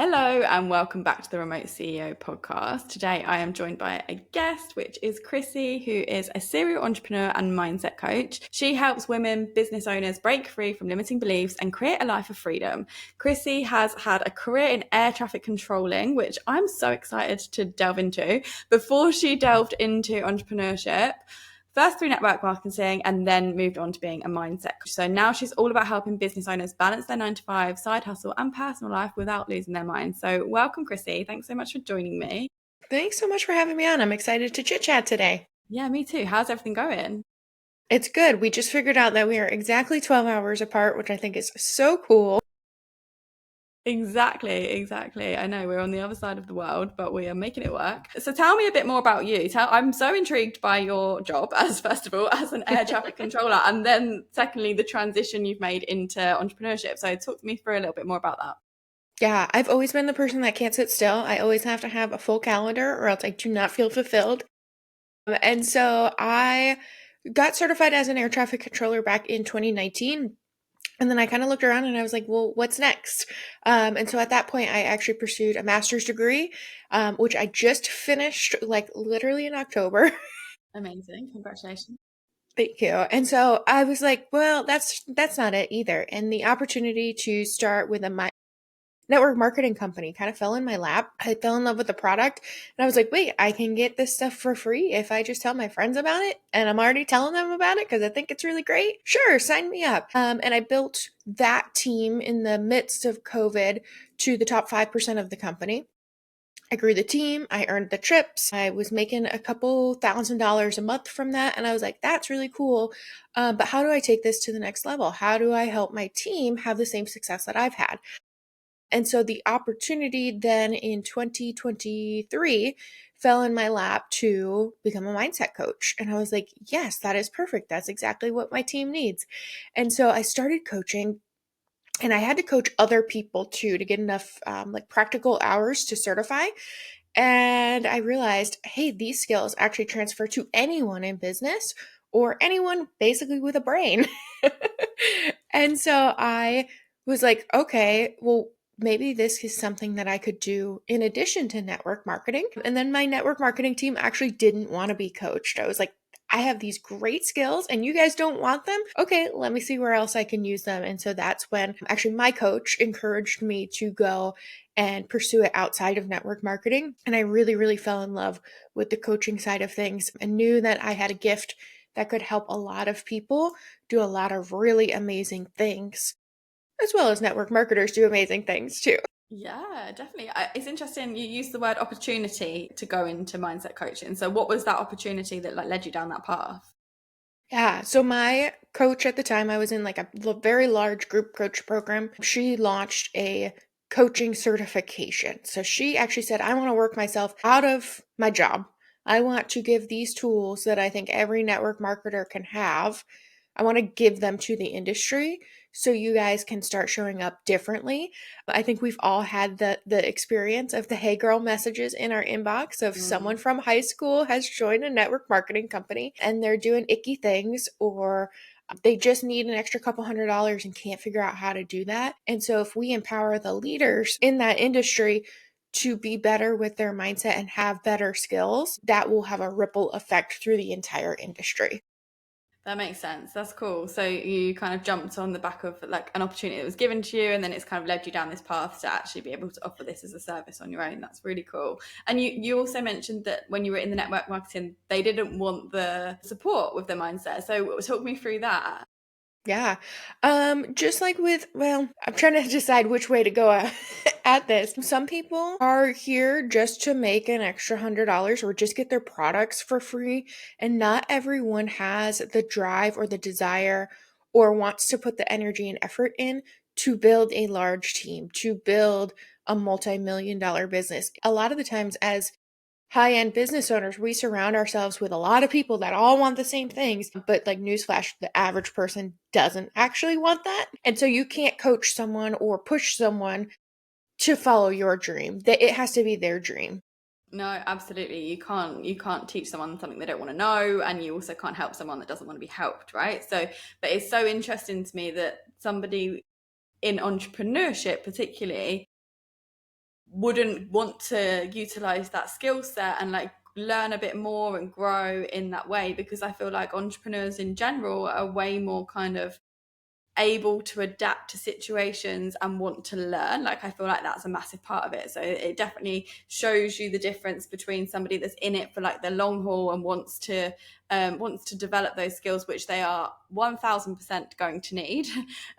Hello and welcome back to the Remote CEO podcast. Today I am joined by a guest, which is Chrissi, who is a serial entrepreneur and mindset coach. She helps women business owners break free from limiting beliefs and create a life of freedom. Chrissi has had a career in air traffic controlling, which I'm so excited to delve into. Before she delved into entrepreneurship, first through network marketing and then moved on to being a mindset coach. So now she's all about helping business owners balance their 9 to 5, side hustle and personal life without losing their mind. So welcome, Chrissi. Thanks so much for joining me. Thanks so much for having me on. I'm excited to chit chat today. Yeah, me too. How's everything going? It's good. We just figured out that we are exactly 12 hours apart, which I think is so cool. Exactly. I know we're on the other side of the world, but we are making it work. So tell me a bit more about you. I'm so intrigued by your job as, first of all, as an air traffic controller, and then secondly, the transition you've made into entrepreneurship. So talk to me through a little bit more about that. Yeah, I've always been the person that can't sit still. I always have to have a full calendar or else I do not feel fulfilled. And so I got certified as an air traffic controller back in 2019. And then I kind of looked around and I was like, well, what's next? And so at that point, I actually pursued a master's degree, which I just finished like literally in October. Amazing. Congratulations. Thank you. And so I was like, well, that's not it either. And the opportunity to start with a network marketing company kind of fell in my lap. I fell in love with the product and I was like, wait, I can get this stuff for free if I just tell my friends about it. And I'm already telling them about it because I think it's really great. Sure, sign me up. And I built that team in the midst of COVID to the top 5% of the company. I grew the team. I earned the trips. I was making a couple $1,000s a month from that. And I was like, that's really cool. But how do I take this to the next level? How do I help my team have the same success that I've had? And so the opportunity then in 2023 fell in my lap to become a mindset coach. And I was like, yes, that is perfect. That's exactly what my team needs. And so I started coaching and I had to coach other people too to get enough like practical hours to certify. And I realized, hey, these skills actually transfer to anyone in business or anyone basically with a brain. And so I was like, okay, well, maybe this is something that I could do in addition to network marketing. And then my network marketing team actually didn't want to be coached. I was like, I have these great skills and you guys don't want them. Okay, let me see where else I can use them. And so that's when actually my coach encouraged me to go and pursue it outside of network marketing. And I really, really fell in love with the coaching side of things and knew that I had a gift that could help a lot of people do a lot of really amazing things, as well as network marketers do amazing things too. Yeah, definitely. It's interesting. You used the word opportunity to go into mindset coaching. So what was that opportunity that led you down that path? Yeah. So my coach at the time, I was in like a very large group coach program. She launched a coaching certification. So she actually said, I want to work myself out of my job. I want to give these tools that I think every network marketer can have. I want to give them to the industry so you guys can start showing up differently. I think we've all had the experience of the hey girl messages in our inbox of someone from high school has joined a network marketing company and they're doing icky things, or they just need an extra couple $100s and can't figure out how to do that. And so if we empower the leaders in that industry to be better with their mindset and have better skills, that will have a ripple effect through the entire industry. That makes sense. That's cool. So you kind of jumped on the back of like an opportunity that was given to you, and then it's kind of led you down this path to actually be able to offer this as a service on your own. That's really cool. And you also mentioned that when you were in the network marketing, they didn't want the support with the mindset. So talk me through that. Yeah. Just like with, well, I'm trying to decide which way to go at this. Some people are here just to make an extra $100 or just get their products for free. And not everyone has the drive or the desire or wants to put the energy and effort in to build a large team, to build a multi-million-dollar business. A lot of the times as high-end business owners, we surround ourselves with a lot of people that all want the same things. But like newsflash, the average person doesn't actually want that. And so you can't coach someone or push someone to follow your dream. That it has to be their dream. No, absolutely. You can't teach someone something they don't want to know, and you also can't help someone that doesn't want to be helped, right? So, but it's so interesting to me that somebody in entrepreneurship particularly wouldn't want to utilize that skill set and like learn a bit more and grow in that way, because I feel like entrepreneurs in general are way more kind of able to adapt to situations and want to learn. Like I feel like that's a massive part of it. So it definitely shows you the difference between somebody that's in it for like the long haul and wants to develop those skills, which they are 1000% going to need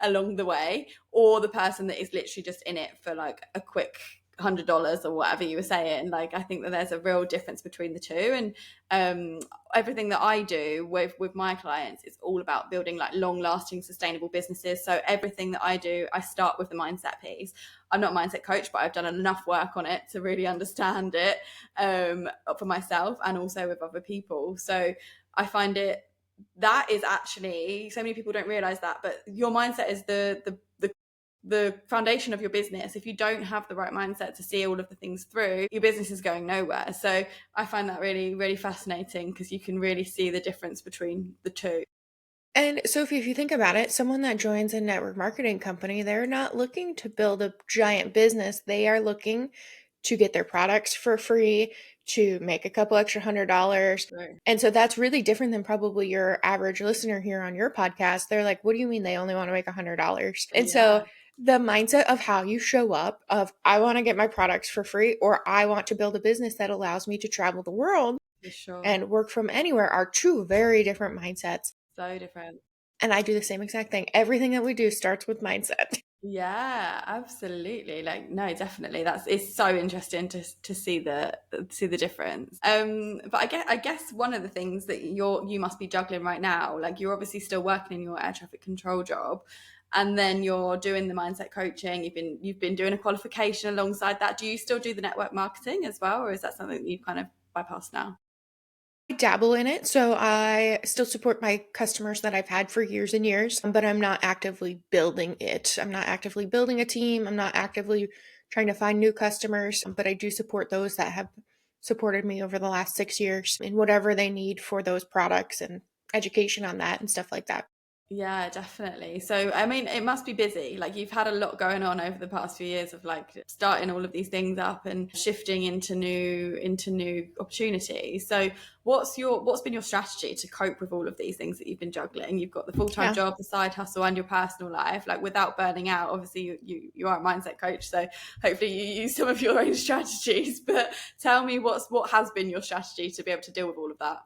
along the way, or the person that is literally just in it for like a quick $100 or whatever you were saying. Like I think that there's a real difference between the two. And everything that I do with my clients is all about building like long lasting sustainable businesses. So everything that I do, I start with the mindset piece. I'm not a mindset coach, but I've done enough work on it to really understand it for myself and also with other people. So I find that is actually, so many people don't realize that, but your mindset is the foundation of your business. If you don't have the right mindset to see all of the things through, your business is going nowhere. So I find that really, really fascinating, because you can really see the difference between the two. And Sophie, if you think about it, someone that joins a network marketing company, they're not looking to build a giant business. They are looking to get their products for free, to make a couple extra $100. Right. And so that's really different than probably your average listener here on your podcast. They're like, what do you mean they only want to make $100? And so the mindset of how you show up of, I want to get my products for free, or I want to build a business that allows me to travel the world For sure. and work from anywhere, are two very different mindsets. So different. And I do the same exact thing. Everything that we do starts with mindset. Yeah, absolutely. Like, no, definitely. It's so interesting to see the difference. But I guess one of the things that you must be juggling right now, like you're obviously still working in your air traffic control job, and then you're doing the mindset coaching. You've been doing a qualification alongside that. Do you still do the network marketing as well, or is that something that you've kind of bypassed now? I dabble in it, so I still support my customers that I've had for years and years, but I'm not actively building it. I'm not actively building a team. I'm not actively trying to find new customers, but I do support those that have supported me over the last 6 years in whatever they need for those products and education on that and stuff like that. Yeah, definitely. So, I mean, it must be busy. Like you've had a lot going on over the past few years of like starting all of these things up and shifting into new opportunities. So, what's been your strategy to cope with all of these things that you've been juggling? You've got the full-time Yeah. job, the side hustle, and your personal life, like without burning out. Obviously, you are a mindset coach, so hopefully you use some of your own strategies. But tell me what has been your strategy to be able to deal with all of that?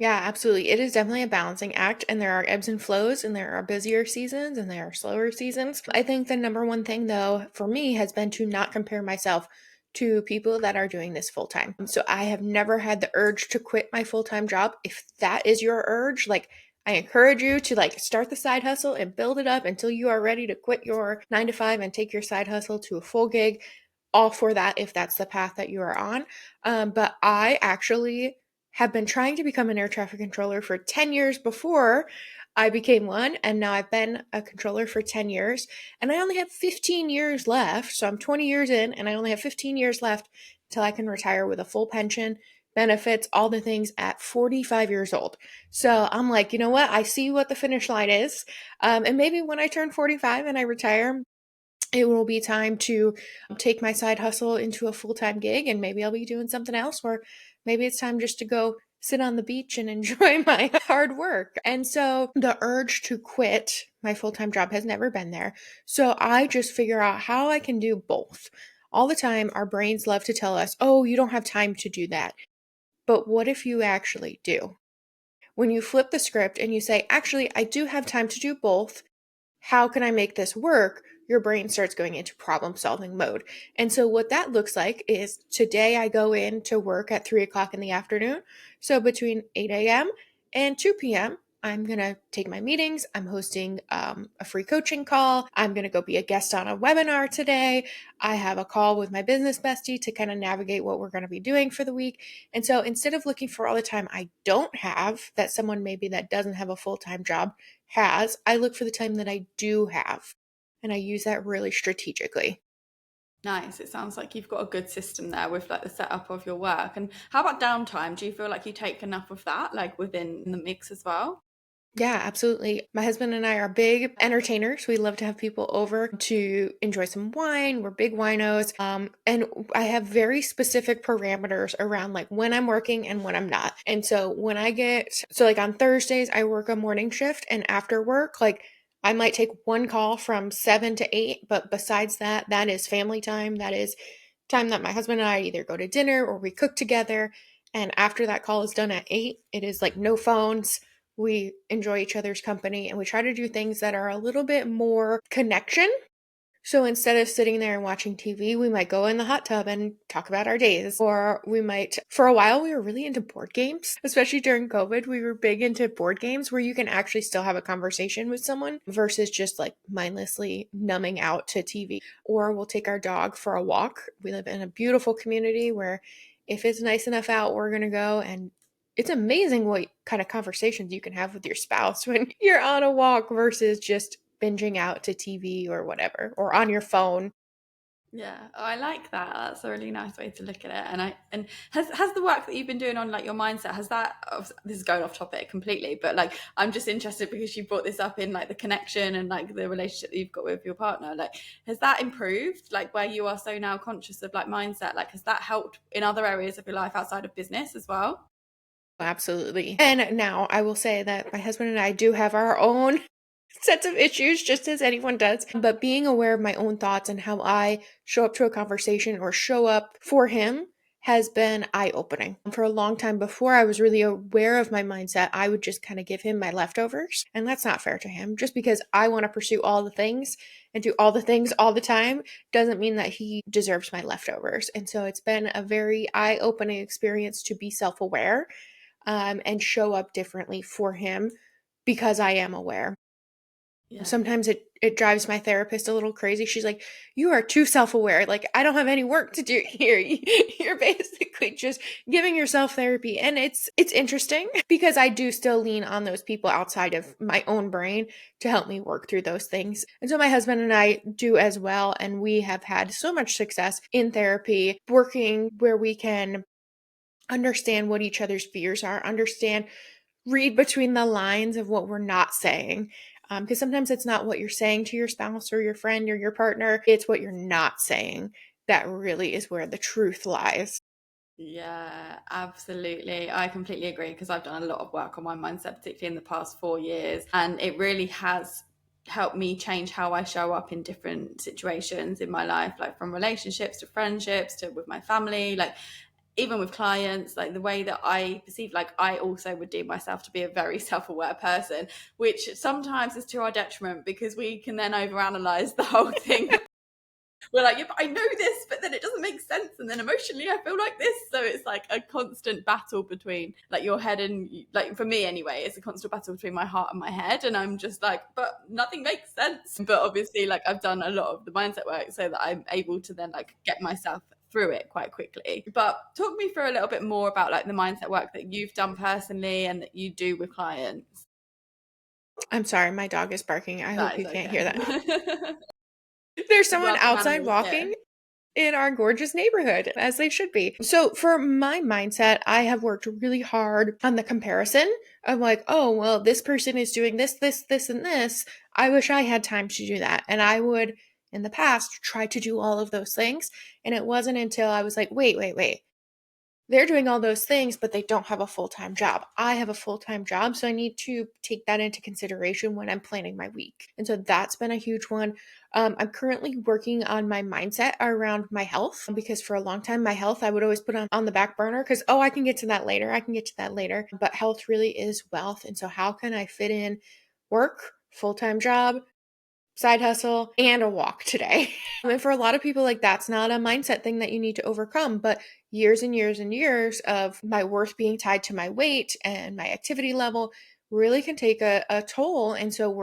Yeah, absolutely. It is definitely a balancing act, and there are ebbs and flows, and there are busier seasons, and there are slower seasons. I think the number one thing, though, for me has been to not compare myself to people that are doing this full time. So I have never had the urge to quit my full time job. If that is your urge, like, I encourage you to like start the side hustle and build it up until you are ready to quit your 9 to 5 and take your side hustle to a full gig. All for that if that's the path that you are on. But I actually have been trying to become an air traffic controller for 10 years before I became one. And now I've been a controller for 10 years. And I only have 15 years left. So I'm 20 years in, and I only have 15 years left until I can retire with a full pension, benefits, all the things at 45 years old. So I'm like, you know what? I see what the finish line is. And maybe when I turn 45 and I retire, it will be time to take my side hustle into a full-time gig, and maybe I'll be doing something else, or maybe it's time just to go sit on the beach and enjoy my hard work. And so the urge to quit my full-time job has never been there. So I just figure out how I can do both. All the time, our brains love to tell us, oh, you don't have time to do that. But what if you actually do? When you flip the script and you say, actually, I do have time to do both, how can I make this work? Your brain starts going into problem solving mode. And so, what that looks like is today I go in to work at 3 o'clock in the afternoon. So, between 8 a.m. and 2 p.m., I'm going to take my meetings. I'm hosting a free coaching call. I'm going to go be a guest on a webinar today. I have a call with my business bestie to kind of navigate what we're going to be doing for the week. And so, instead of looking for all the time I don't have, that someone maybe that doesn't have a full time job has, I look for the time that I do have. And I use that really strategically. Nice. It sounds like you've got a good system there with like the setup of your work. And how about downtime? Do you feel like you take enough of that, like within the mix as well? Yeah, absolutely. My husband and I are big entertainers. We love to have people over to enjoy some wine. We're big winos. And I have very specific parameters around like when I'm working and when I'm not. And so like on Thursdays, I work a morning shift, and after work, like I might take one call from 7 to 8, but besides that, that is family time. That is time that my husband and I either go to dinner or we cook together. And after that call is done at 8, it is like no phones. We enjoy each other's company and we try to do things that are a little bit more connection. So instead of sitting there and watching TV, we might go in the hot tub and talk about our days. Or we might, for a while, we were really into board games, especially during COVID. We were big into board games where you can actually still have a conversation with someone versus just like mindlessly numbing out to TV. Or we'll take our dog for a walk. We live in a beautiful community where if it's nice enough out, we're going to go. And it's amazing what kind of conversations you can have with your spouse when you're on a walk versus just binging out to TV or whatever, or on your phone. Yeah, oh, I like that. That's a really nice way to look at it. And has the work that you've been doing on like your mindset, has that, this is going off topic completely, but like I'm just interested because you brought this up in like the connection and like the relationship that you've got with your partner. Like has that improved, like where you are so now conscious of like mindset? Like has that helped in other areas of your life outside of business as well? Absolutely. And now I will say that my husband and I do have our own sets of issues, just as anyone does. But being aware of my own thoughts and how I show up to a conversation or show up for him has been eye opening. For a long time before I was really aware of my mindset, I would just kind of give him my leftovers. And that's not fair to him. Just because I want to pursue all the things and do all the things all the time doesn't mean that he deserves my leftovers. And so it's been a very eye opening experience to be self aware, and show up differently for him because I am aware. Yeah. Sometimes it drives my therapist a little crazy. She's like, "You are too self-aware. Like I don't have any work to do here. You're basically just giving yourself therapy." And it's interesting because I do still lean on those people outside of my own brain to help me work through those things. And so my husband and I do as well, and we have had so much success in therapy, working where we can understand what each other's fears are, read between the lines of what we're not saying. Because sometimes it's not what you're saying to your spouse or your friend or your partner, it's what you're not saying that really is where the truth lies. Yeah, absolutely. I completely agree because I've done a lot of work on my mindset, particularly in the past 4 years, and it really has helped me change how I show up in different situations in my life, like from relationships to friendships to with my family, like even with clients, like the way that I perceive, like I also would deem myself to be a very self-aware person, which sometimes is to our detriment because we can then overanalyze the whole thing. We're like, yeah, but I know this, but then it doesn't make sense. And then emotionally, I feel like this. So it's like a constant battle between like your head and like for me anyway, it's a constant battle between my heart and my head. And I'm just like, but nothing makes sense. But obviously, like I've done a lot of the mindset work so that I'm able to then like get myself through it quite quickly. But talk me through a little bit more about like the mindset work that you've done personally and that you do with clients. I'm sorry, my dog is barking. I That hope is you can't hear okay. that. There's We someone welcome outside animals walking here. in our gorgeous neighborhood, as they should be. So, for my mindset, I have worked really hard on the comparison of like, oh, well, this person is doing this, this, this, and this. I wish I had time to do that. And I would, in the past, try to do all of those things. And it wasn't until I was like, wait. They're doing all those things, but they don't have a full time job. I have a full time job, so I need to take that into consideration when I'm planning my week. And so that's been a huge one. I'm currently working on my mindset around my health because for a long time, my health I would always put on the back burner because, oh, I can get to that later. I can get to that later. But health really is wealth. And so, how can I fit in work, full time job, side hustle, and a walk today? And for a lot of people, like that's not a mindset thing that you need to overcome. But years and years and years of my worth being tied to my weight and my activity level really can take a toll. And so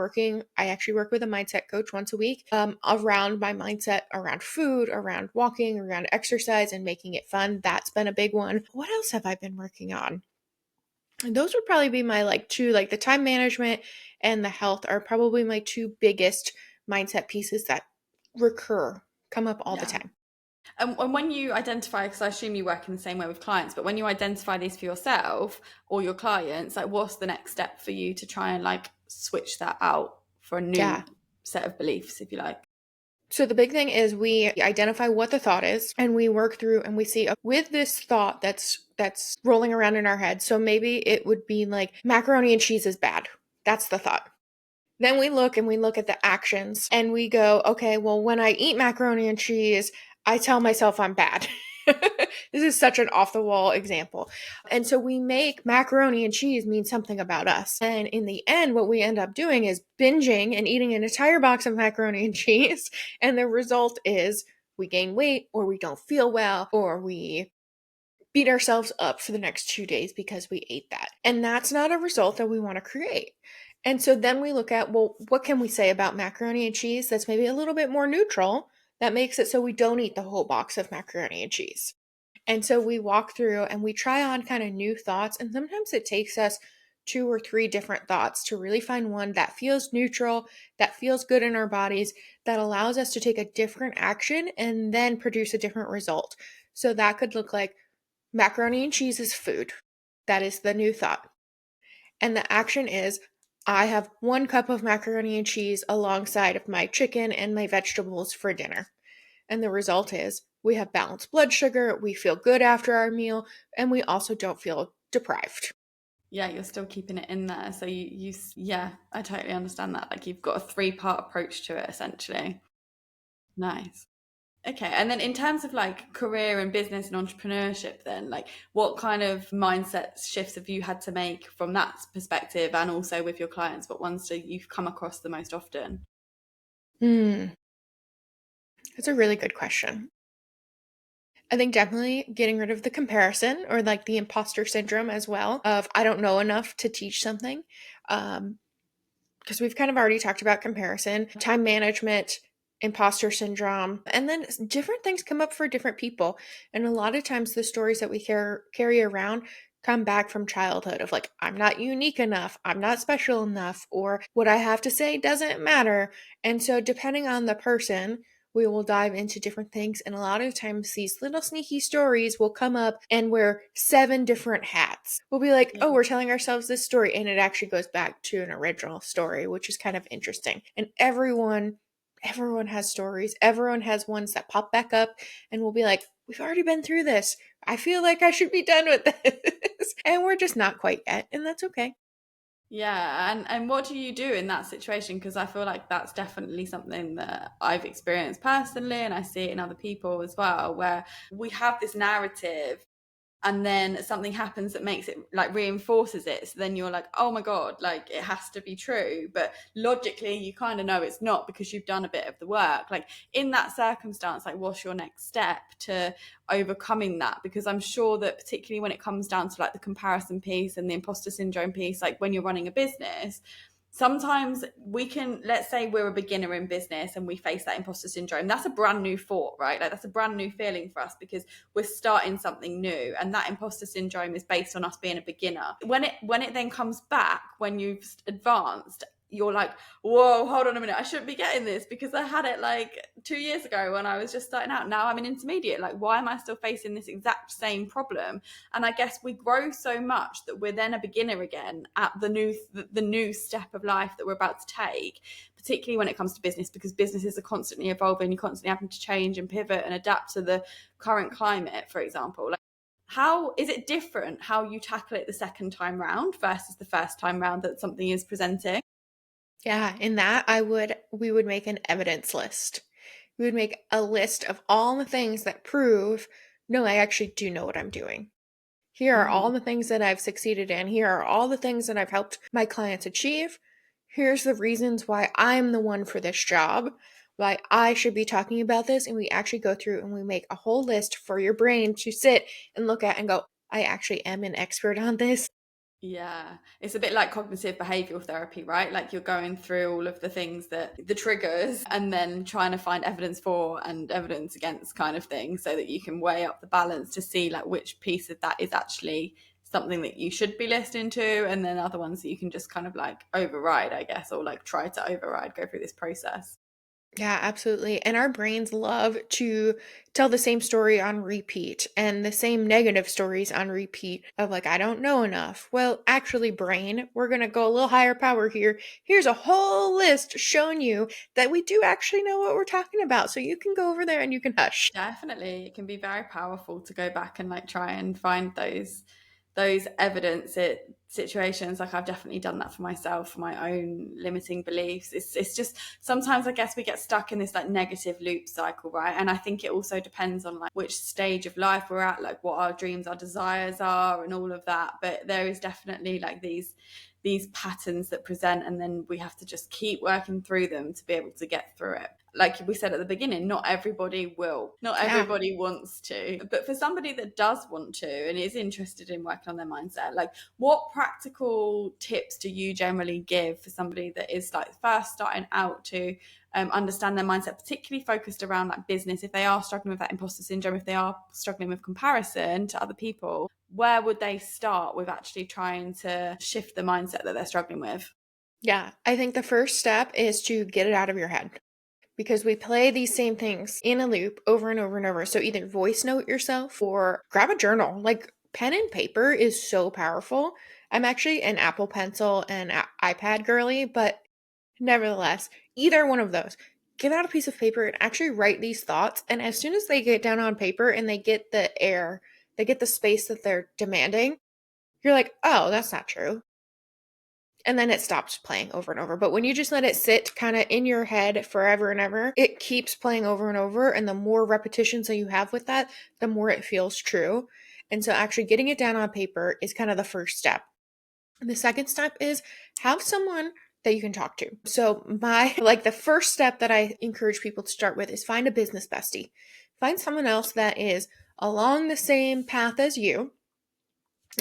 I actually work with a mindset coach once a week, around my mindset, around food, around walking, around exercise, and making it fun. That's been a big one. What else have I been working on? And those would probably be my like two, like the time management and the health are probably my two biggest mindset pieces that come up all the Yeah. time. And when you identify, because I assume you work in the same way with clients, but when you identify these for yourself or your clients, like what's the next step for you to try and like switch that out for a new Yeah. set of beliefs, if you like? So the big thing is we identify what the thought is and we work through and we see with this thought that's rolling around in our head. So maybe it would be like macaroni and cheese is bad. That's the thought. Then we look and we look at the actions and we go, okay, well, when I eat macaroni and cheese, I tell myself I'm bad. This is such an off the wall example. And so we make macaroni and cheese mean something about us. And in the end, what we end up doing is binging and eating an entire box of macaroni and cheese. And the result is we gain weight or we don't feel well or we beat ourselves up for the next 2 days because we ate that. And that's not a result that we want to create. And so then we look at, well, what can we say about macaroni and cheese that's maybe a little bit more neutral that makes it so we don't eat the whole box of macaroni and cheese? And so we walk through and we try on kind of new thoughts. And sometimes it takes us 2 or 3 different thoughts to really find one that feels neutral, that feels good in our bodies, that allows us to take a different action and then produce a different result. So that could look like macaroni and cheese is food. That is the new thought. And the action is I have 1 cup of macaroni and cheese alongside of my chicken and my vegetables for dinner. And the result is we have balanced blood sugar, we feel good after our meal, and we also don't feel deprived. Yeah, you're still keeping it in there. So yeah, I totally understand that. Like you've got a 3-part approach to it essentially. Nice. Okay. And then in terms of like career and business and entrepreneurship, then like what kind of mindset shifts have you had to make from that perspective and also with your clients? What ones do you've come across the most often? Hmm, that's a really good question. I think definitely getting rid of the comparison or like the imposter syndrome as well of I don't know enough to teach something. Because we've kind of already talked about comparison, time management, imposter syndrome, and then different things come up for different people. And a lot of times the stories that we carry around come back from childhood of like, I'm not unique enough, I'm not special enough, or what I have to say doesn't matter. And so, depending on the person, we will dive into different things. And a lot of times, these little sneaky stories will come up and wear 7 different hats. We'll be like, oh, we're telling ourselves this story. And it actually goes back to an original story, which is kind of interesting. And everyone has stories. Everyone has ones that pop back up and we'll be like, we've already been through this. I feel like I should be done with this. And we're just not quite yet. And that's okay. Yeah, and what do you do in that situation? Because I feel like that's definitely something that I've experienced personally, and I see it in other people as well, where we have this narrative and then something happens that makes it like reinforces it, so then you're like, oh my god, like it has to be true, but logically you kind of know it's not because you've done a bit of the work. Like in that circumstance, like what's your next step to overcoming that? Because I'm sure that particularly when it comes down to like the comparison piece and the imposter syndrome piece, like when you're running a business, sometimes we can, let's say we're a beginner in business and we face that imposter syndrome, that's a brand new thought, right? Like that's a brand new feeling for us because we're starting something new, and that imposter syndrome is based on us being a beginner. When it then comes back when you've advanced, you're like, whoa, hold on a minute, I shouldn't be getting this because I had it like 2 years ago when I was just starting out. Now I'm an intermediate. Like, why am I still facing this exact same problem? And I guess we grow so much that we're then a beginner again at the new step of life that we're about to take, particularly when it comes to business, because businesses are constantly evolving. You're constantly having to change and pivot and adapt to the current climate, for example. Like, how is it different how you tackle it the second time round versus the first time round that something is presenting? Yeah, in that we would make an evidence list. We would make a list of all the things that prove, no, I actually do know what I'm doing. Here are all Mm. the things that I've succeeded in. Here are all the things that I've helped my clients achieve. Here's the reasons why I'm the one for this job, why I should be talking about this. And we actually go through and we make a whole list for your brain to sit and look at and go, I actually am an expert on this. Yeah, it's a bit like cognitive behavioral therapy, right? Like you're going through all of the things that the triggers and then trying to find evidence for and evidence against kind of thing so that you can weigh up the balance to see like which piece of that is actually something that you should be listening to, and then other ones that you can just kind of like override, I guess, or like try to override, go through this process. Yeah, absolutely. And our brains love to tell the same story on repeat and the same negative stories on repeat of like, I don't know enough. Well, actually, brain, we're going to go a little higher power here. Here's a whole list showing you that we do actually know what we're talking about. So you can go over there and you can hush. Definitely, it can be very powerful to go back and like try and find those evidence it situations. Like I've definitely done that for myself, for my own limiting beliefs. It's just sometimes I guess we get stuck in this like negative loop cycle, right? And I think it also depends on like which stage of life we're at, like what our dreams, our desires are, and all of that. But there is definitely like these patterns that present, and then we have to just keep working through them to be able to get through it. Like we said at the beginning, not everybody will, not Yeah. everybody wants to, but for somebody that does want to and is interested in working on their mindset, like what practical tips do you generally give for somebody that is like first starting out to understand their mindset, particularly focused around like business? If they are struggling with that imposter syndrome, if they are struggling with comparison to other people, where would they start with actually trying to shift the mindset that they're struggling with? Yeah. I think the first step is to get it out of your head, because we play these same things in a loop over and over and over. So either voice note yourself or grab a journal. Like pen and paper is so powerful. I'm actually an Apple Pencil and iPad girly, but nevertheless, either one of those. Get out a piece of paper and actually write these thoughts. And as soon as they get down on paper and they get the air, they get the space that they're demanding, you're like, oh, that's not true. And then it stops playing over and over. But when you just let it sit kind of in your head forever and ever, it keeps playing over and over. And the more repetitions that you have with that, the more it feels true. And so actually getting it down on paper is kind of the first step. And the second step is have someone that you can talk to. So my like the first step that I encourage people to start with is find a business bestie. Find someone else that is along the same path as you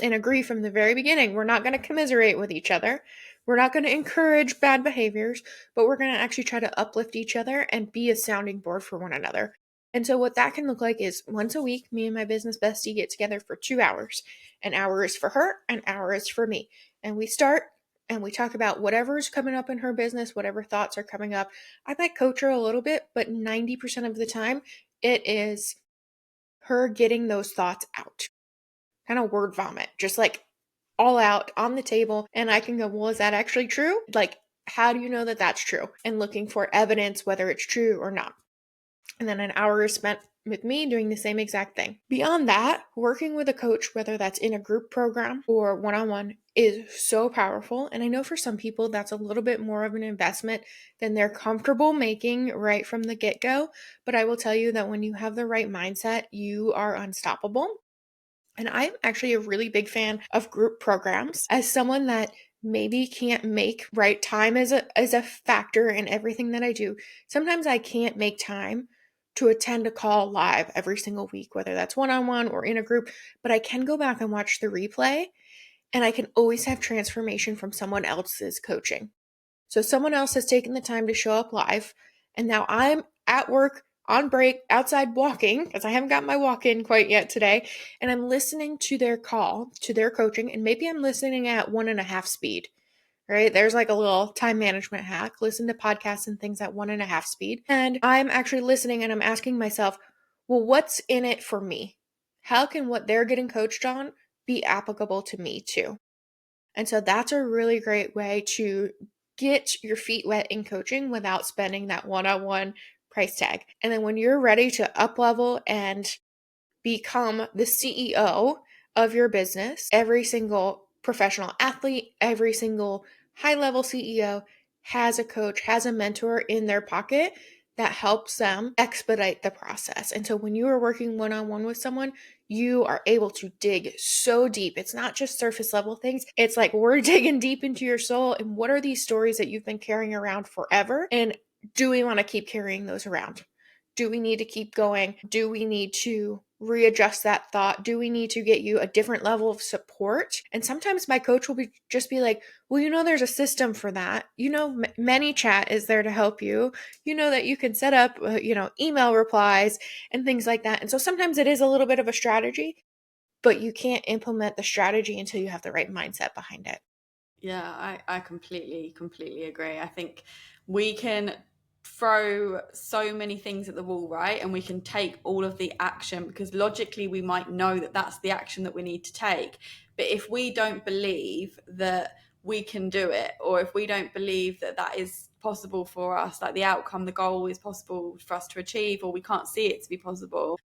and agree from the very beginning. We're not going to commiserate with each other. We're not going to encourage bad behaviors, but we're going to actually try to uplift each other and be a sounding board for one another. And so, what that can look like is once a week, me and my business bestie get together for 2 hours. An hour is for her, an hour is for me. And we start and we talk about whatever's coming up in her business, whatever thoughts are coming up. I might coach her a little bit, but 90% of the time, it is her getting those thoughts out, kind of word vomit, just like all out on the table. And I can go, well, is that actually true? Like, how do you know that that's true? And looking for evidence, whether it's true or not. And then an hour is spent with me doing the same exact thing. Beyond that, working with a coach, whether that's in a group program or one on one, is so powerful. And I know for some people that's a little bit more of an investment than they're comfortable making right from the get go. But I will tell you that when you have the right mindset, you are unstoppable. And I'm actually a really big fan of group programs. As someone that maybe can't make right time as a factor in everything that I do, sometimes I can't make time to attend a call live every single week, whether that's one-on-one or in a group, but I can go back and watch the replay and I can always have transformation from someone else's coaching. So someone else has taken the time to show up live, and now I'm at work on break outside walking because I haven't got my walk in quite yet today, and I'm listening to their call, to their coaching, and maybe I'm listening at 1.5 speed. Right? There's like a little time management hack. Listen to podcasts and things at 1.5 speed. And I'm actually listening and I'm asking myself, well, what's in it for me? How can what they're getting coached on be applicable to me too? And so that's a really great way to get your feet wet in coaching without spending that one-on-one price tag. And then when you're ready to up level and become the CEO of your business, every single professional athlete, every single high level CEO has a coach, has a mentor in their pocket that helps them expedite the process. And so when you are working one on one with someone, you are able to dig so deep. It's not just surface level things. It's like we're digging deep into your soul. And what are these stories that you've been carrying around forever? And do we want to keep carrying those around? Do we need to keep going? Do we need to readjust that thought? Do we need to get you a different level of support? And sometimes my coach will just be like, well, there's a system for that. ManyChat is there to help you. You know that you can set up, email replies and things like that. And so sometimes it is a little bit of a strategy, but you can't implement the strategy until you have the right mindset behind it. Yeah, I completely agree. I think we can throw so many things at the wall, right? And we can take all of the action because logically we might know that that's the action that we need to take. But if we don't believe that we can do it, or if we don't believe that that is possible for us, like the outcome, the goal is possible for us to achieve, or we can't see it to be possible,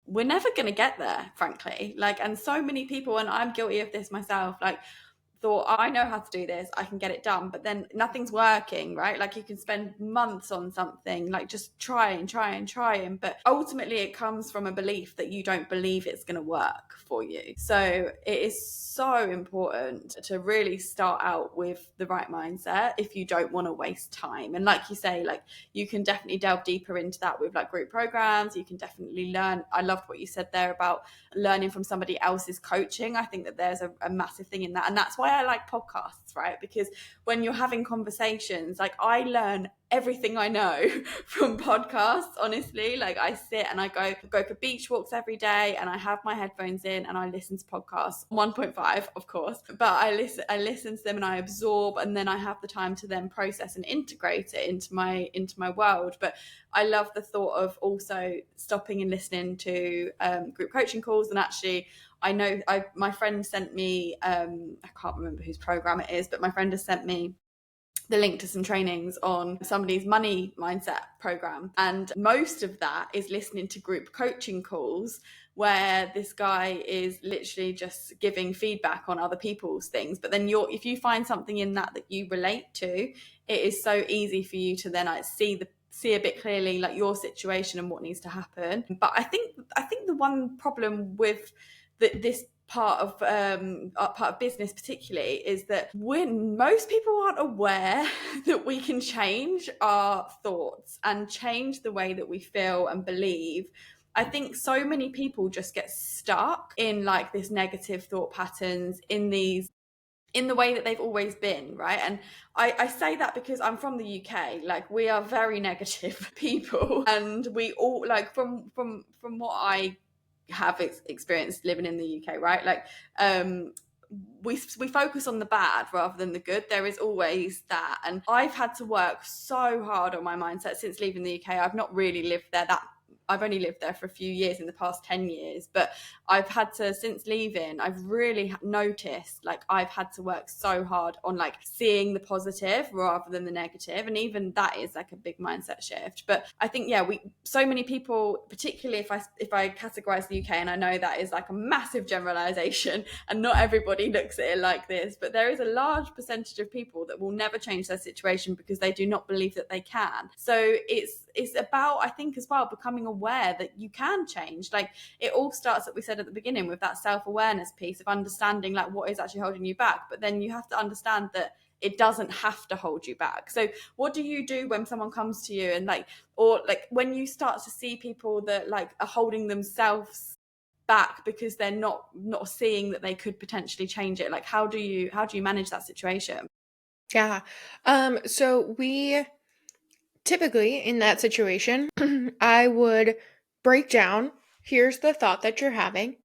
we're never going to get there, frankly. Like, and so many people, and I'm guilty of this myself, like thought, I know how to do this, I can get it done, but then nothing's working, right? Like you can spend months on something, like just trying, but ultimately it comes from a belief that you don't believe it's going to work for you. So it is so important to really start out with the right mindset if you don't want to waste time. And like you say, like you can definitely delve deeper into that with like group programs. You can definitely learn. I loved what you said there about learning from somebody else's coaching. I think that there's a massive thing in that. And that's why I like podcasts, right? Because when you're having conversations, like I learn everything I know from podcasts, honestly. Like I sit and I go for beach walks every day and I have my headphones in and I listen to podcasts, 1.5 of course, but I listen to them and I absorb, and then I have the time to then process and integrate it into my world. But I love the thought of also stopping and listening to group coaching calls. And actually I know my friend sent me I can't remember whose program it is, but my friend has sent me the link to some trainings on somebody's money mindset program. And most of that is listening to group coaching calls where this guy is literally just giving feedback on other people's things. But then if you find something in that you relate to, it is so easy for you to then see a bit clearly like your situation and what needs to happen. But I think the one problem with this part of business particularly is that when most people aren't aware that we can change our thoughts and change the way that we feel and believe. I think so many people just get stuck in like this negative thought patterns in the way that they've always been, right? And I say that because I'm from the UK. Like we are very negative people, and we all like from what I have experienced living in the UK, right? Like we focus on the bad rather than the good. There is always that, and I've had to work so hard on my mindset since leaving the UK. I've not really lived there that I've only lived there for a few years in the past 10 years, but I've had to, since leaving, I've really noticed like I've had to work so hard on like seeing the positive rather than the negative. And even that is like a big mindset shift. But I think, yeah, so many people, particularly if I categorize the UK, and I know that is like a massive generalization and not everybody looks at it like this, but there is a large percentage of people that will never change their situation because they do not believe that they can. So it's about, I think as well, becoming aware that you can change. Like it all starts, that we said at the beginning, with that self-awareness piece of understanding like what is actually holding you back. But then you have to understand that it doesn't have to hold you back. So what do you do when someone comes to you and like, or like when you start to see people that like are holding themselves back because they're not seeing that they could potentially change it? Like how do you manage that situation? Yeah. So we typically in that situation, I would break down, here's the thought that you're having.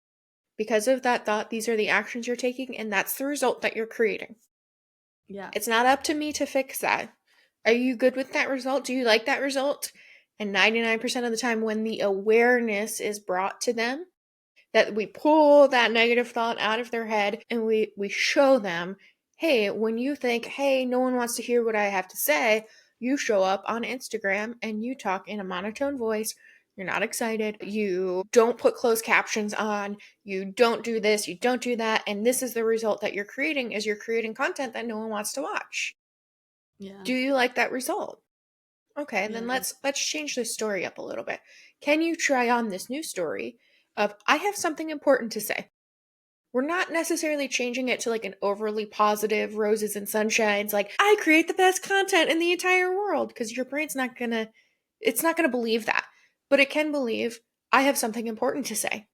Because of that thought, these are the actions you're taking, and that's the result that you're creating. Yeah. It's not up to me to fix that. Are you good with that result? Do you like that result? And 99% of the time, when the awareness is brought to them, that we pull that negative thought out of their head and we show them, hey, when you think, hey, no one wants to hear what I have to say, you show up on Instagram and you talk in a monotone voice. You're not excited. You don't put closed captions on. You don't do this. You don't do that. And this is the result that you're creating, is you're creating content that no one wants to watch. Yeah. Do you like that result? Okay, then Yeah. let's change this story up a little bit. Can you try on this new story of, I have something important to say? We're not necessarily changing it to like an overly positive roses and sunshines, like I create the best content in the entire world, because your brain's not gonna, it's not gonna believe that. But it can believe, I have something important to say.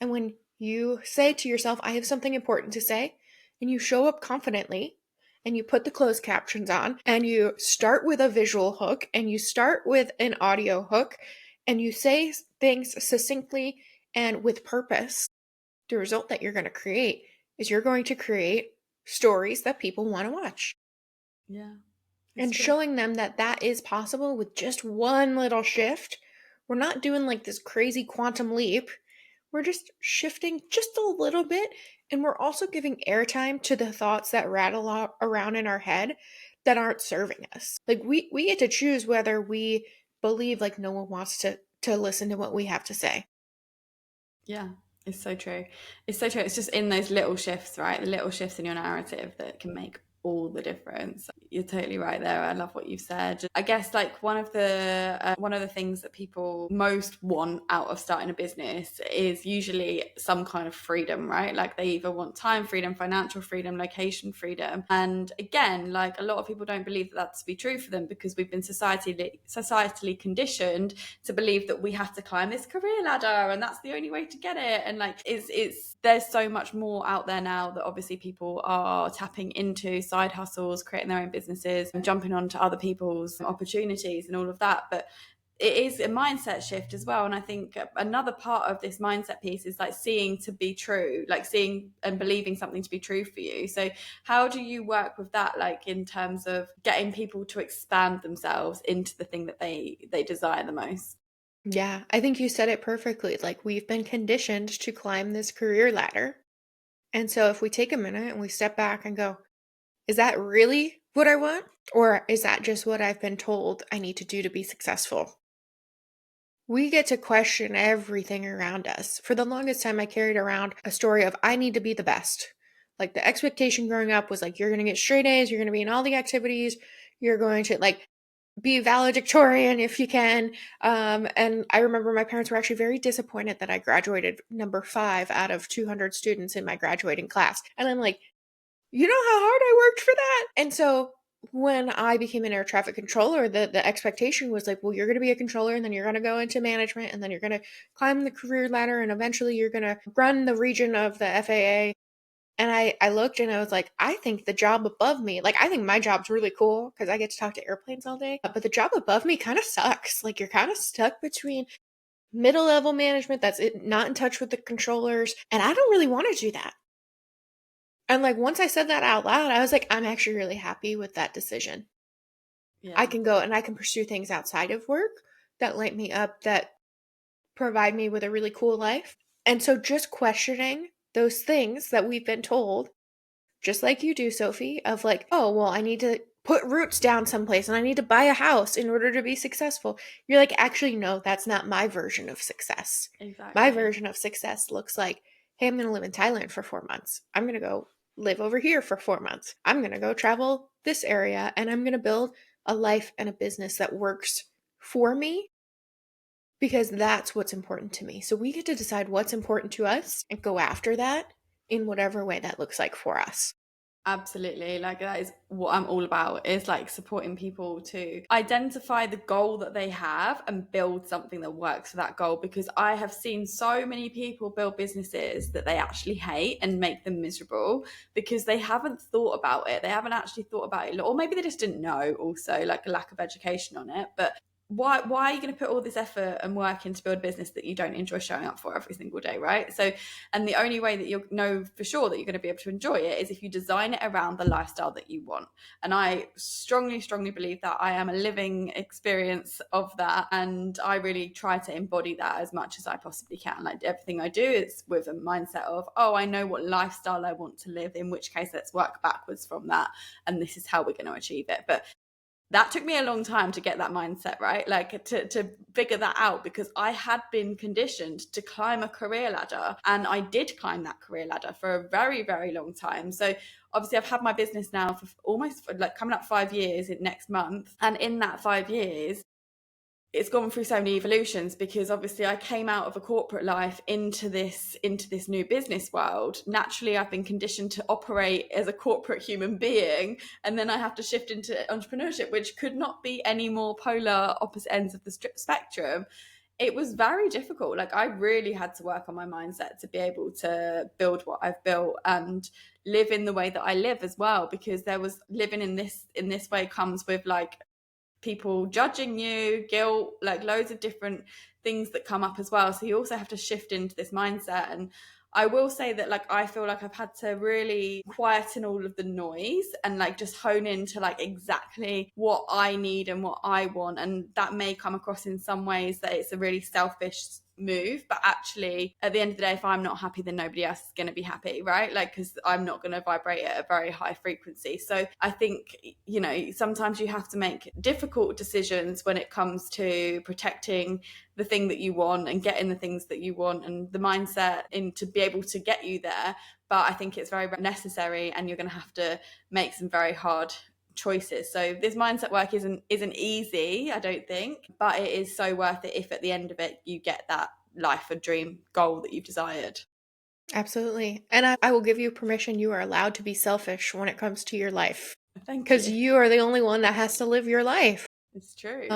And when you say to yourself, I have something important to say, and you show up confidently, and you put the closed captions on, and you start with a visual hook, and you start with an audio hook, and you say things succinctly and with purpose, the result that you're going to create is you're going to create stories that people want to watch. Yeah. and showing them that that is possible with just one little shift. We're not doing like this crazy quantum leap. We're just shifting just a little bit. And we're also giving airtime to the thoughts that rattle around in our head that aren't serving us. Like we get to choose whether we believe like no one wants to listen to what we have to say. Yeah, it's so true. It's so true. It's just in those little shifts, right? The little shifts in your narrative that can make all the difference. You're totally right there. I love what you've said. I guess like one of the things that people most want out of starting a business is usually some kind of freedom, right? Like they either want time freedom, financial freedom, location freedom. And again, like a lot of people don't believe that that's to be true for them because we've been societally conditioned to believe that we have to climb this career ladder and that's the only way to get it. And like it's there's so much more out there now that obviously people are tapping into side hustles, creating their own businesses and jumping onto other people's opportunities and all of that. But it is a mindset shift as well. And I think another part of this mindset piece is like seeing to be true, like seeing and believing something to be true for you. So how do you work with that, like in terms of getting people to expand themselves into the thing that they desire the most? Yeah, I think you said it perfectly. Like we've been conditioned to climb this career ladder. And so if we take a minute and we step back and go, is that really what I want? Or is that just what I've been told I need to do to be successful? We get to question everything around us. For the longest time, I carried around a story of I need to be the best. Like the expectation growing up was like, you're going to get straight A's, you're going to be in all the activities, you're going to like be valedictorian if you can. And I remember my parents were actually very disappointed that I graduated number 5 out of 200 students in my graduating class. And I'm like, you know how hard I worked for that? And so when I became an air traffic controller, the expectation was like, well, you're going to be a controller and then you're going to go into management and then you're going to climb the career ladder and eventually you're going to run the region of the FAA. And I looked and I was like, I think the job above me, like, I think my job's really cool because I get to talk to airplanes all day. But the job above me kind of sucks. Like, you're kind of stuck between middle level management that's not in touch with the controllers. And I don't really want to do that. And like, once I said that out loud, I was like, I'm actually really happy with that decision. Yeah. I can go and I can pursue things outside of work that light me up, that provide me with a really cool life. And so just questioning those things that we've been told, just like you do, Sophie, of like, oh, well, I need to put roots down someplace and I need to buy a house in order to be successful. You're like, actually, no, that's not my version of success. Exactly. My version of success looks like, hey, I'm going to live in Thailand for 4 months. I'm going to go live over here for 4 months. I'm going to go travel this area and I'm going to build a life and a business that works for me because that's what's important to me. So we get to decide what's important to us and go after that in whatever way that looks like for us. Absolutely. Like that is what I'm all about, is like supporting people to identify the goal that they have and build something that works for that goal. Because I have seen so many people build businesses that they actually hate and make them miserable because they haven't thought about it. They haven't actually thought about it. Or maybe they just didn't know, also like a lack of education on it. But why are you going to put all this effort and work into build a business that you don't enjoy showing up for every single day, right? So, and the only way that you'll know for sure that you're going to be able to enjoy it is if you design it around the lifestyle that you want. And I strongly believe that I am a living experience of that, and I really try to embody that as much as I possibly can. Like everything I do is with a mindset of, oh, I know what lifestyle I want to live, in which case let's work backwards from that, and this is how we're going to achieve it. But that took me a long time to get that mindset right, like to figure that out, because I had been conditioned to climb a career ladder, and I did climb that career ladder for a very, very long time. So obviously I've had my business now for almost like coming up 5 years next month, and in that 5 years it's gone through so many evolutions, because obviously I came out of a corporate life into this new business world. Naturally, I've been conditioned to operate as a corporate human being, and then I have to shift into entrepreneurship, which could not be any more polar opposite ends of the spectrum. It was very difficult. Like I really had to work on my mindset to be able to build what I've built and live in the way that I live as well, because there was living in this way comes with like people judging you, guilt, like loads of different things that come up as well. So you also have to shift into this mindset. And I will say that like I feel like I've had to really quieten all of the noise and like just hone into like exactly what I need and what I want. And that may come across in some ways that it's a really selfish move, but actually at the end of the day, if I'm not happy, then nobody else is going to be happy, right? Like, because I'm not going to vibrate at a very high frequency. So I think, you know, sometimes you have to make difficult decisions when it comes to protecting the thing that you want and getting the things that you want and the mindset in to be able to get you there. But I think it's very necessary, and you're going to have to make some very hard choices. So this mindset work isn't easy, I don't think, but it is so worth it if at the end of it you get that life or dream goal that you've desired. Absolutely. And I will give you permission. You are allowed to be selfish when it comes to your life. Thank Because you. you are the only one that has to live your life. It's true.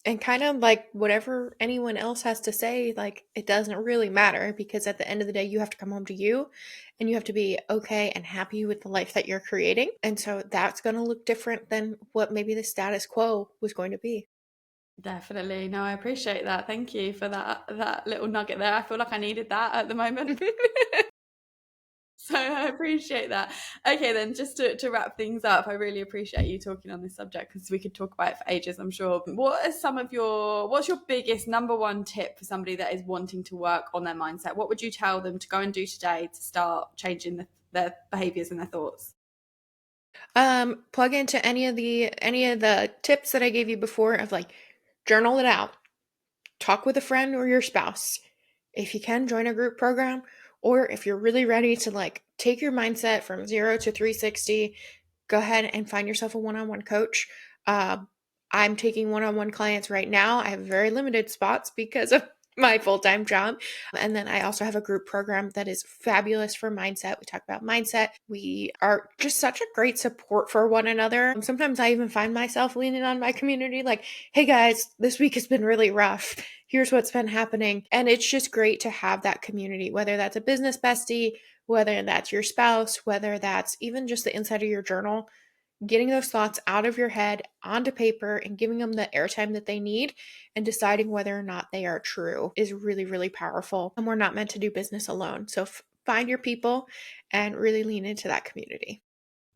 And kind of like whatever anyone else has to say, like it doesn't really matter, because at the end of the day, you have to come home to you and you have to be okay and happy with the life that you're creating. And so that's going to look different than what maybe the status quo was going to be. Definitely. No, I appreciate that. Thank you for that little nugget there. I feel like I needed that at the moment. So I appreciate that. Okay, then just to wrap things up, I really appreciate you talking on this subject because we could talk about it for ages, I'm sure. What's your biggest number one tip for somebody that is wanting to work on their mindset? What would you tell them to go and do today to start changing their behaviors and their thoughts? Plug into any of the tips that I gave you before of like journal it out, talk with a friend or your spouse. If you can, join a group program, or if you're really ready to like take your mindset from 0 to 360, go ahead and find yourself a one-on-one coach. I'm taking one-on-one clients right now. I have very limited spots because of my full-time job. And then I also have a group program that is fabulous for mindset. We talk about mindset. We are just such a great support for one another. Sometimes I even find myself leaning on my community like, hey guys, this week has been really rough. Here's what's been happening. And it's just great to have that community, whether that's a business bestie, whether that's your spouse, whether that's even just the inside of your journal. Getting those thoughts out of your head onto paper and giving them the airtime that they need and deciding whether or not they are true is really, really powerful. And we're not meant to do business alone. So find your people and really lean into that community.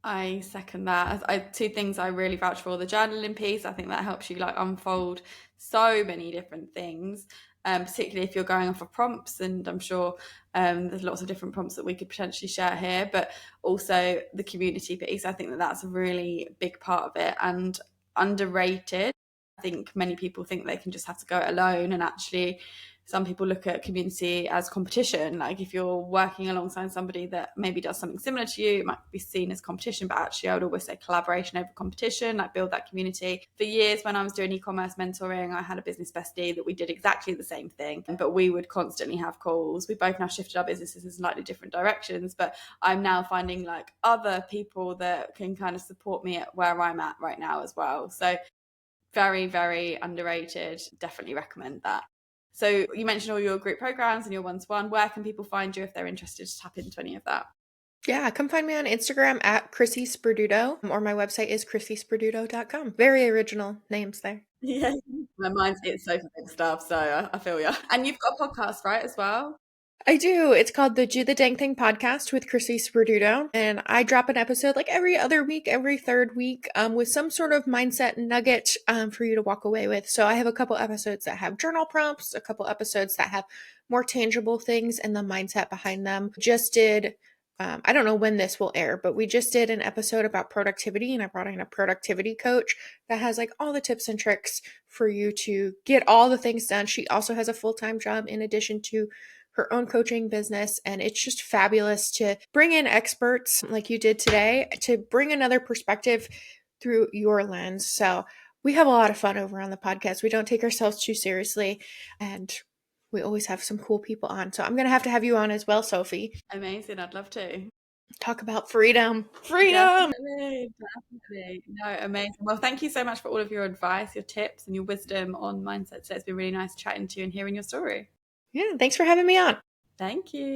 I second that. Two things I really vouch for: the journaling piece. I think that helps you like unfold so many different things, particularly if you're going off of prompts. And I'm sure there's lots of different prompts that we could potentially share here, but also the community piece. I think that that's a really big part of it and underrated. I think many people think they can just have to go it alone, and actually some people look at community as competition. Like if you're working alongside somebody that maybe does something similar to you, it might be seen as competition, but actually I would always say collaboration over competition, like build that community. For years when I was doing e-commerce mentoring, I had a business bestie that we did exactly the same thing, but we would constantly have calls. We both now shifted our businesses in slightly different directions, but I'm now finding like other people that can kind of support me at where I'm at right now as well. So very, very underrated. Definitely recommend that. So you mentioned all your group programs and your one-to-one. Where can people find you if they're interested to tap into any of that? Yeah, come find me on Instagram at Chrissi Sperduto, or my website is chrissisperduto.com. Very original names there. Yeah, my mind's it's so for big stuff, so I feel you. And you've got a podcast, right, as well? I do. It's called the Do the Dang Thing podcast with Chrissi Sperduto. And I drop an episode like every other week, every third week, with some sort of mindset nugget for you to walk away with. So I have a couple episodes that have journal prompts, a couple episodes that have more tangible things and the mindset behind them. Just did, I don't know when this will air, but we just did an episode about productivity, and I brought in a productivity coach that has like all the tips and tricks for you to get all the things done. She also has a full-time job in addition to her own coaching business, and it's just fabulous to bring in experts like you did today to bring another perspective through your lens. So we have a lot of fun over on the podcast. We don't take ourselves too seriously, and we always have some cool people on. So I'm going to have you on as well, Sophie. Amazing. I'd love to. Talk about freedom. Definitely. No, amazing. Well, thank you so much for all of your advice, your tips, and your wisdom on mindset. So it's been really nice chatting to you and hearing your story. Yeah, thanks for having me on. Thank you.